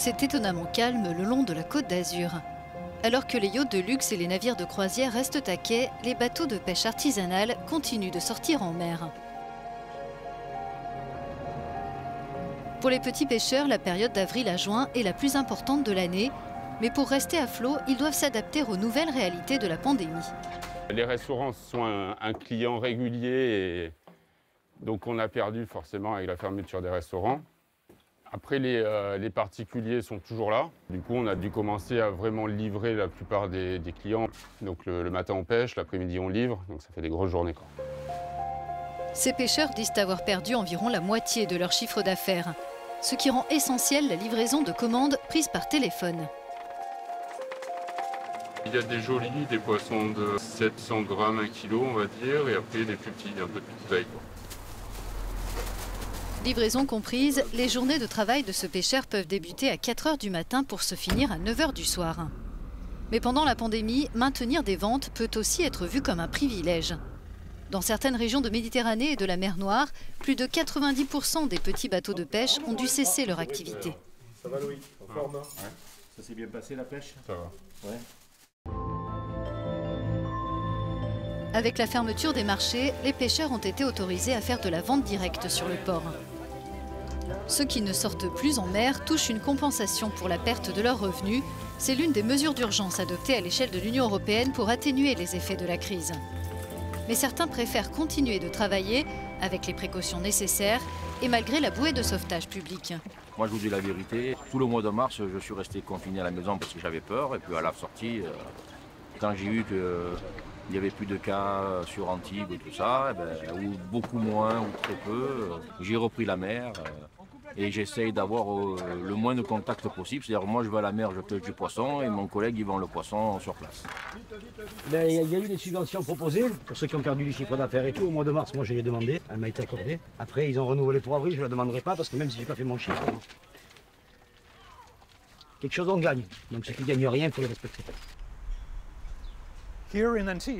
C'est étonnamment calme le long de la Côte d'Azur. Alors que les yachts de luxe et les navires de croisière restent à quai, les bateaux de pêche artisanale continuent de sortir en mer. Pour les petits pêcheurs, la période d'avril à juin est la plus importante de l'année. Mais pour rester à flot, ils doivent s'adapter aux nouvelles réalités de la pandémie. Les restaurants sont un client régulier, et donc on a perdu forcément avec la fermeture des restaurants. Après, les particuliers sont toujours là. Du coup, on a dû commencer à vraiment livrer la plupart des clients. Donc le matin, on pêche, l'après-midi, on livre. Donc ça fait des grosses journées, quoi. Ces pêcheurs disent avoir perdu environ la moitié de leur chiffre d'affaires, ce qui rend essentielle la livraison de commandes prises par téléphone. Il y a des jolis, des poissons de 700 grammes, 1 kg, on va dire, et après des plus petits, un peu de toute taille. Livraison comprise, les journées de travail de ce pêcheur peuvent débuter à 4 h du matin pour se finir à 9 h du soir. Mais pendant la pandémie, maintenir des ventes peut aussi être vu comme un privilège. Dans certaines régions de Méditerranée et de la mer Noire, plus de 90% des petits bateaux de pêche ont dû cesser leur activité. Ça va Loïc, en forme, hein? Ouais. Ça s'est bien passé la pêche? Ça va. Ouais. Avec la fermeture des marchés, les pêcheurs ont été autorisés à faire de la vente directe sur le port. Ceux qui ne sortent plus en mer touchent une compensation pour la perte de leurs revenus. C'est l'une des mesures d'urgence adoptées à l'échelle de l'Union européenne pour atténuer les effets de la crise. Mais certains préfèrent continuer de travailler avec les précautions nécessaires et malgré la bouée de sauvetage publique. Moi, je vous dis la vérité. Tout le mois de mars, je suis resté confiné à la maison parce que j'avais peur. Et puis à la sortie, quand j'ai vu qu'il n'y avait plus de cas sur Antibes et tout ça, ou beaucoup moins ou très peu, j'ai repris la mer. Et j'essaye d'avoir le moins de contact possible. C'est-à-dire moi je vais à la mer, je pêche du poisson et mon collègue il vend le poisson sur place. Il y a eu des subventions proposées pour ceux qui ont perdu du chiffre d'affaires et tout. Au mois de mars, moi je l'ai demandé, elle m'a été accordée. Après ils ont renouvelé pour avril, je ne la demanderai pas parce que même si je n'ai pas fait mon chiffre, quelque chose on gagne. Donc ceux qui ne gagnent rien, il faut les respecter.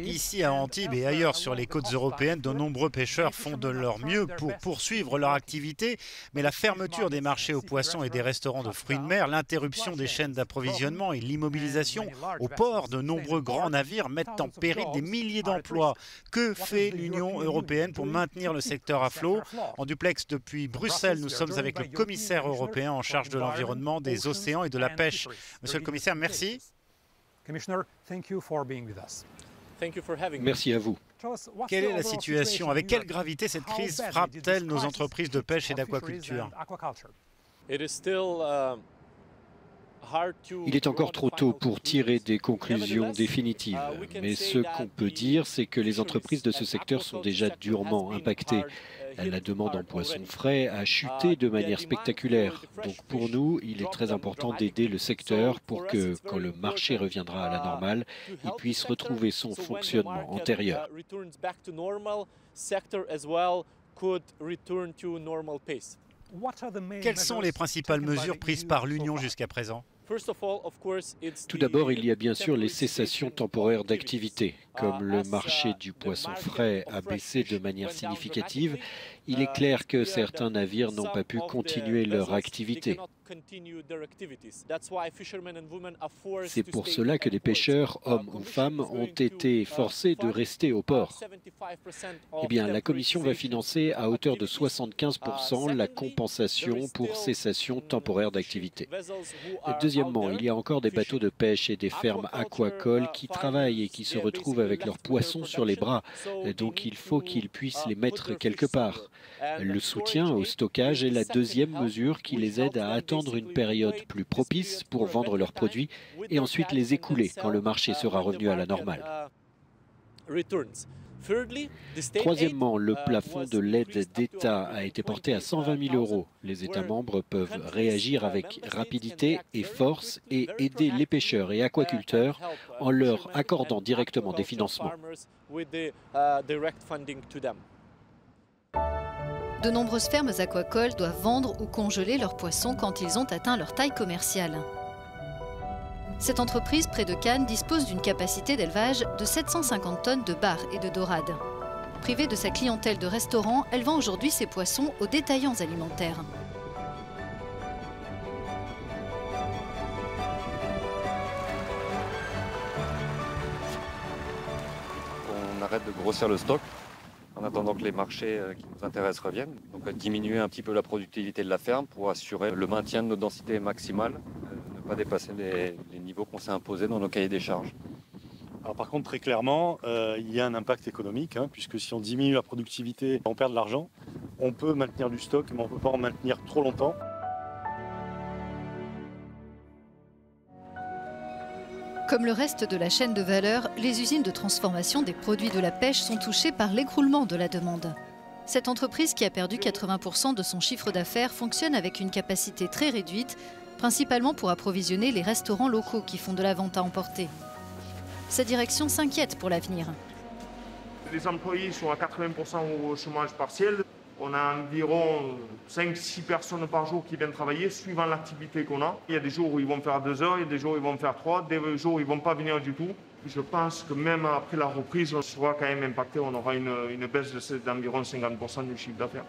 Ici à Antibes et ailleurs sur les côtes européennes, de nombreux pêcheurs font de leur mieux pour poursuivre leur activité, mais la fermeture des marchés aux poissons et des restaurants de fruits de mer, l'interruption des chaînes d'approvisionnement et l'immobilisation au port de nombreux grands navires mettent en péril des milliers d'emplois. Que fait l'Union européenne pour maintenir le secteur à flot? En duplex depuis Bruxelles, nous sommes avec le commissaire européen en charge de l'environnement, des océans et de la pêche. Monsieur le commissaire, merci. Merci à vous. Quelle est la situation? Avec quelle gravité cette crise frappe-t-elle nos entreprises de pêche et d'aquaculture? Il est encore trop tôt pour tirer des conclusions définitives, mais ce qu'on peut dire, c'est que les entreprises de ce secteur sont déjà durement impactées. La demande en poissons frais a chuté de manière spectaculaire. Donc pour nous, il est très important d'aider le secteur pour que, quand le marché reviendra à la normale, il puisse retrouver son fonctionnement antérieur. Quelles sont les principales mesures prises par l'Union jusqu'à présent? Tout d'abord, il y a bien sûr les cessations temporaires d'activité. Comme le marché du poisson frais a baissé de manière significative, il est clair que certains navires n'ont pas pu continuer leur activité. C'est pour cela que des pêcheurs, hommes ou femmes, ont été forcés de rester au port. Eh bien, la Commission va financer à hauteur de 75% la compensation pour cessation temporaire d'activité. Deuxièmement, il y a encore des bateaux de pêche et des fermes aquacoles qui travaillent et qui se retrouvent avec leurs poissons sur les bras. Donc il faut qu'ils puissent les mettre quelque part. Le soutien au stockage est la deuxième mesure qui les aide à attendre une période plus propice pour vendre leurs produits et ensuite les écouler quand le marché sera revenu à la normale. Troisièmement, le plafond de l'aide d'État a été porté à 120 000 €. Les États membres peuvent réagir avec rapidité et force et aider les pêcheurs et aquaculteurs en leur accordant directement des financements. De nombreuses fermes aquacoles doivent vendre ou congeler leurs poissons quand ils ont atteint leur taille commerciale. Cette entreprise près de Cannes dispose d'une capacité d'élevage de 750 tonnes de bar et de dorade. Privée de sa clientèle de restaurants, elle vend aujourd'hui ses poissons aux détaillants alimentaires. arrête de grossir le stock en attendant que les marchés qui nous intéressent reviennent. Donc diminuer un petit peu la productivité de la ferme pour assurer le maintien de nos densités maximales, ne pas dépasser les niveaux qu'on s'est imposés dans nos cahiers des charges. Alors par contre, très clairement, il y a un impact économique, puisque si on diminue la productivité, on perd de l'argent. On peut maintenir du stock, mais on ne peut pas en maintenir trop longtemps. Comme le reste de la chaîne de valeur, les usines de transformation des produits de la pêche sont touchées par l'écroulement de la demande. Cette entreprise qui a perdu 80% de son chiffre d'affaires fonctionne avec une capacité très réduite, principalement pour approvisionner les restaurants locaux qui font de la vente à emporter. Sa direction s'inquiète pour l'avenir. Les employés sont à 80% au chômage partiel. On a environ 5-6 personnes par jour qui viennent travailler suivant l'activité qu'on a. Il y a des jours où ils vont faire 2 heures, il y a des jours où ils vont faire 3, des jours où ils ne vont pas venir du tout. Je pense que même après la reprise, on sera quand même impacté. On aura une baisse d'environ 50% du chiffre d'affaires.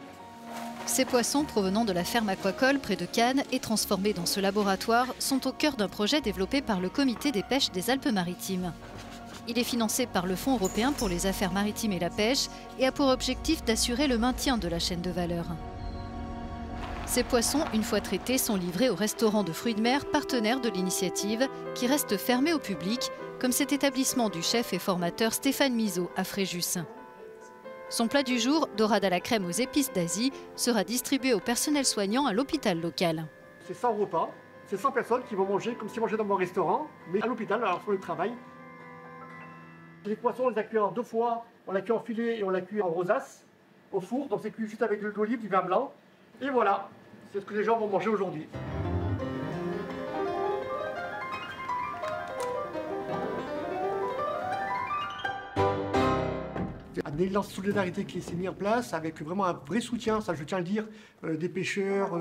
Ces poissons provenant de la ferme aquacole près de Cannes et transformés dans ce laboratoire sont au cœur d'un projet développé par le Comité des pêches des Alpes-Maritimes. Il est financé par le Fonds européen pour les affaires maritimes et la pêche et a pour objectif d'assurer le maintien de la chaîne de valeur. Ces poissons, une fois traités, sont livrés au restaurant de fruits de mer partenaire de l'initiative qui reste fermé au public, comme cet établissement du chef et formateur Stéphane Mizeau à Fréjus. Son plat du jour, dorade à la crème aux épices d'Asie, sera distribué au personnel soignant à l'hôpital local. C'est 100 repas, c'est 100 personnes qui vont manger comme si mangeaient dans mon restaurant, mais à l'hôpital, alors pour le travail. Les poissons, on les a cuits en 2 fois, on l'a cuit en filet et on l'a cuit en rosace, au four, donc c'est cuit juste avec de l'huile d'olive, du vin blanc. Et voilà, c'est ce que les gens vont manger aujourd'hui. Un élan de solidarité qui s'est mis en place avec vraiment un vrai soutien, ça je tiens à le dire, des pêcheurs,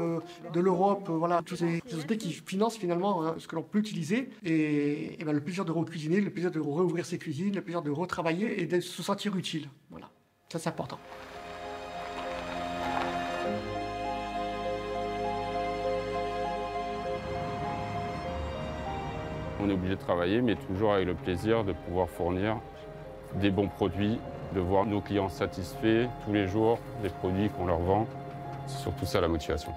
de l'Europe, voilà, toutes ces sociétés qui financent finalement ce que l'on peut utiliser. Et le plaisir de recuisiner, le plaisir de rouvrir ses cuisines, le plaisir de retravailler et de se sentir utile. Voilà, ça c'est important. On est obligé de travailler, mais toujours avec le plaisir de pouvoir fournir des bons produits, de voir nos clients satisfaits tous les jours des produits qu'on leur vend. C'est surtout ça la motivation.